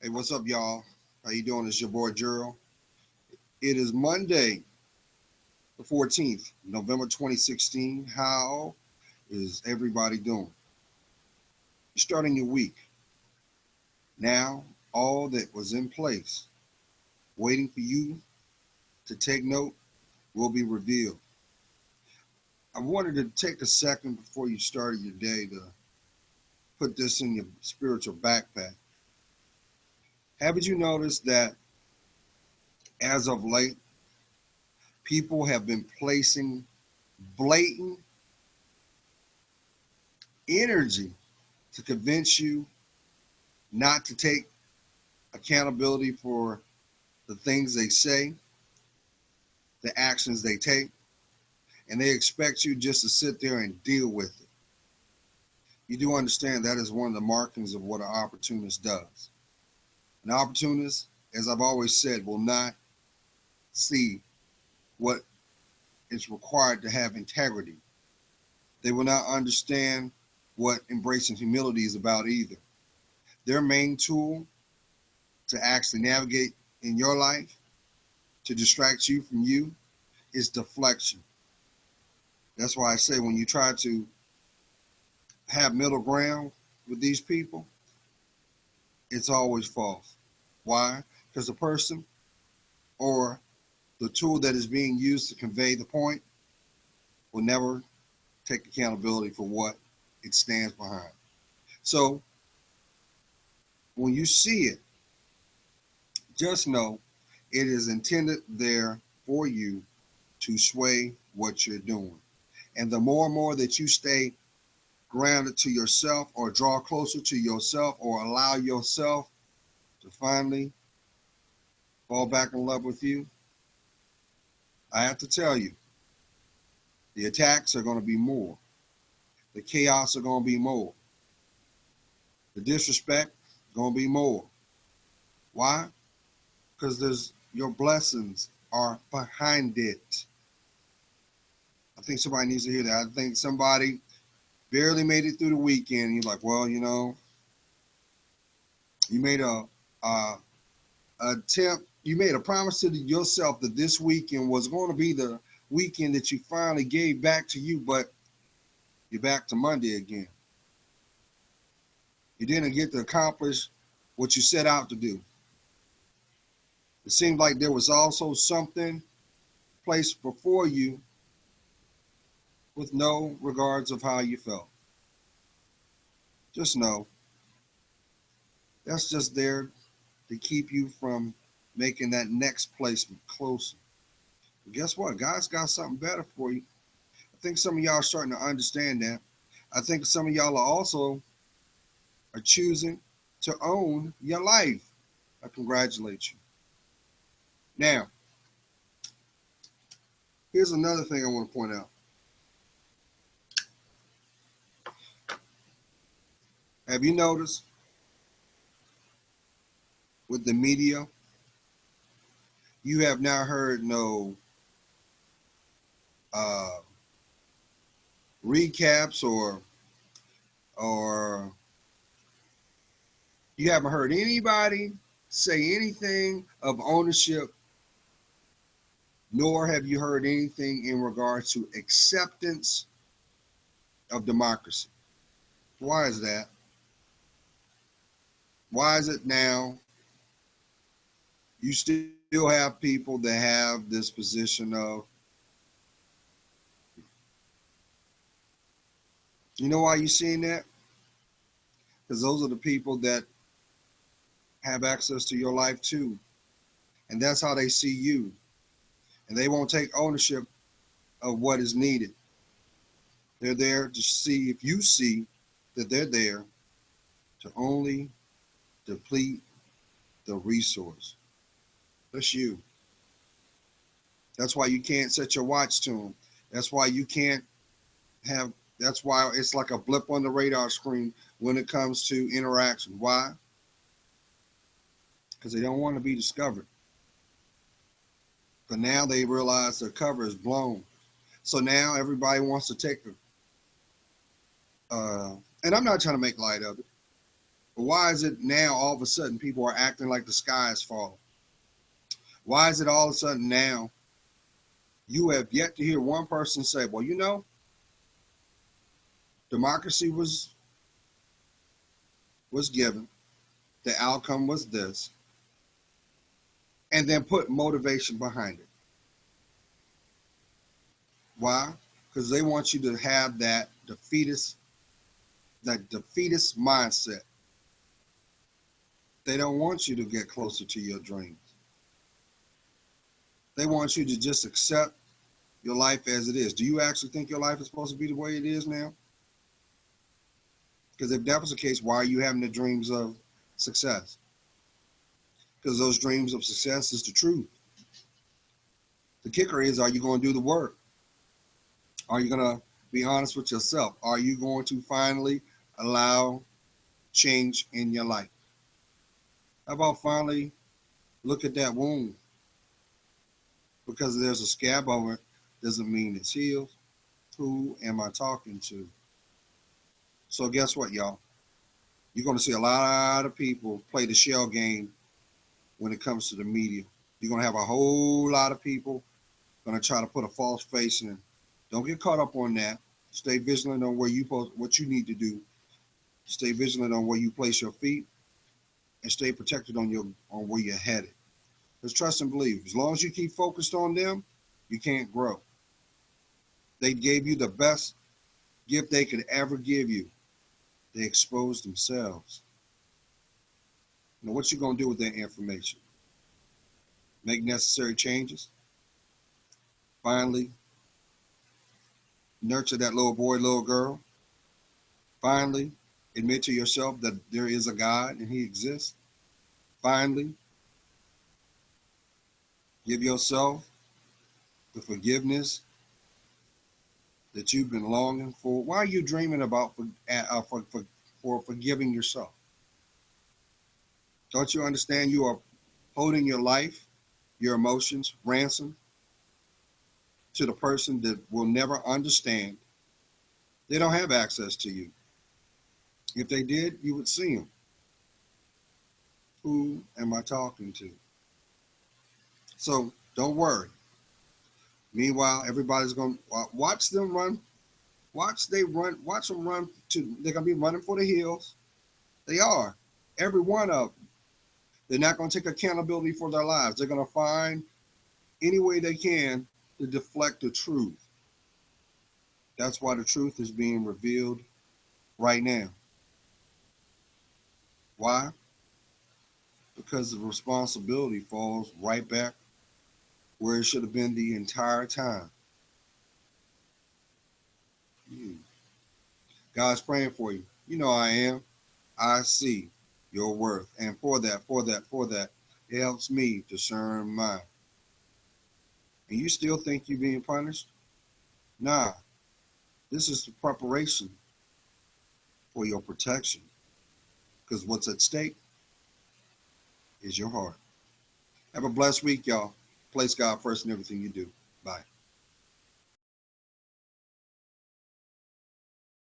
Hey, what's up, y'all? How you doing? It's your boy Gerald. It is Monday, the 14th, November 2016. How is everybody doing? You're starting your week. Now, all that was in place, waiting for you to take note, will be revealed. I wanted to take a second before you started your day to put this in your spiritual backpack. Haven't you noticed that as of late, people have been placing blatant energy to convince you not to take accountability for the things they say, the actions they take, and they expect you just to sit there and deal with it. You do understand that is one of the markings of what an opportunist does. An opportunist, as I've always said, will not see what is required to have integrity. They will not understand what embracing humility is about either. Their main tool to actually navigate in your life, to distract you from you, is deflection. That's why I say when you try to have middle ground with these people, it's always false. Why? Because the person or the tool that is being used to convey the point will never take accountability for what it stands behind. So when you see it, just know it is intended there for you to sway what you're doing. And the more and more that you stay grounded to yourself or draw closer to yourself or allow yourself to finally fall back in love with you, I have to tell you, the attacks are going to be more. The chaos are going to be more. The disrespect is going to be more. Why? Because there's your blessings are behind it. I think somebody needs to hear that. I think somebody barely made it through the weekend. You're like, well, you made a attempt. You made a promise to yourself that this weekend was going to be the weekend that you finally gave back to you, but you're back to Monday again. You didn't get to accomplish what you set out to do. It seemed like there was also something placed before you with no regards of how you felt. Just know that's just there to keep you from making that next placement closer. But guess what? God's got something better for you. I think some of y'all are starting to understand that. I think some of y'all are choosing to own your life. I congratulate you. Now, here's another thing I want to point out. Have you noticed with the media, you have now heard no uh, recaps or you haven't heard anybody say anything of ownership, nor have you heard anything in regards to acceptance of democracy. Why is that? Why is it now you still have people that have this position of, you know why you're seeing that? Because those are the people that have access to your life too. And that's how they see you. And they won't take ownership of what is needed. They're there to see if you see that they're there to only deplete the resource. That's you. That's why you can't set your watch to them. That's why you can't have, that's why it's like a blip on the radar screen when it comes to interaction. Why? Because they don't want to be discovered. But now they realize their cover is blown. So now everybody wants to take and I'm not trying to make light of it But why is it now all of a sudden people are acting like the sky is falling? Why is it all of a sudden now you have yet to hear one person say, well, you know, democracy was given, the outcome was this, and then put motivation behind it. Why? Because they want you to have that defeatist mindset. They don't want you to get closer to your dreams. They want you to just accept your life as it is. Do you actually think your life is supposed to be the way it is now? Because if that was the case, why are you having the dreams of success? Because those dreams of success is the truth. The kicker is, are you going to do the work? Are you going to be honest with yourself? Are you going to finally allow change in your life? How about finally look at that wound? Because there's a scab over it doesn't mean it's healed. Who am I talking to? So guess what, y'all? You're going to see a lot of people play the shell game when it comes to the media. You're going to have a whole lot of people going to try to put a false face in. Don't get caught up on that. Stay vigilant on what you need to do. Stay vigilant on where you place your feet, and stay protected on where you're headed. Because trust and believe, as long as you keep focused on them, you can't grow. They gave you the best gift they could ever give you. They exposed themselves. Now, what you gonna do with that information? Make necessary changes. Finally, nurture that little boy, little girl. Finally, admit to yourself that there is a God and He exists. Finally, give yourself the forgiveness that you've been longing for. Why are you dreaming about for forgiving yourself? Don't you understand you are holding your life, your emotions, ransom to the person that will never understand? They don't have access to you. If they did, you would see them. Who am I talking to? So don't worry. Meanwhile, everybody's going to watch them run. Watch them run they're going to be running for the hills. They are. Every one of them. They're not going to take accountability for their lives. They're going to find any way they can to deflect the truth. That's why the truth is being revealed right now. Why? Because the responsibility falls right back where it should have been the entire time. God's praying for you. You know I am. I see your worth. And for that, it helps me discern mine. And you still think you're being punished? Nah. This is the preparation for your protection. Because what's at stake is your heart. Have a blessed week, y'all. Place God first in everything you do. Bye.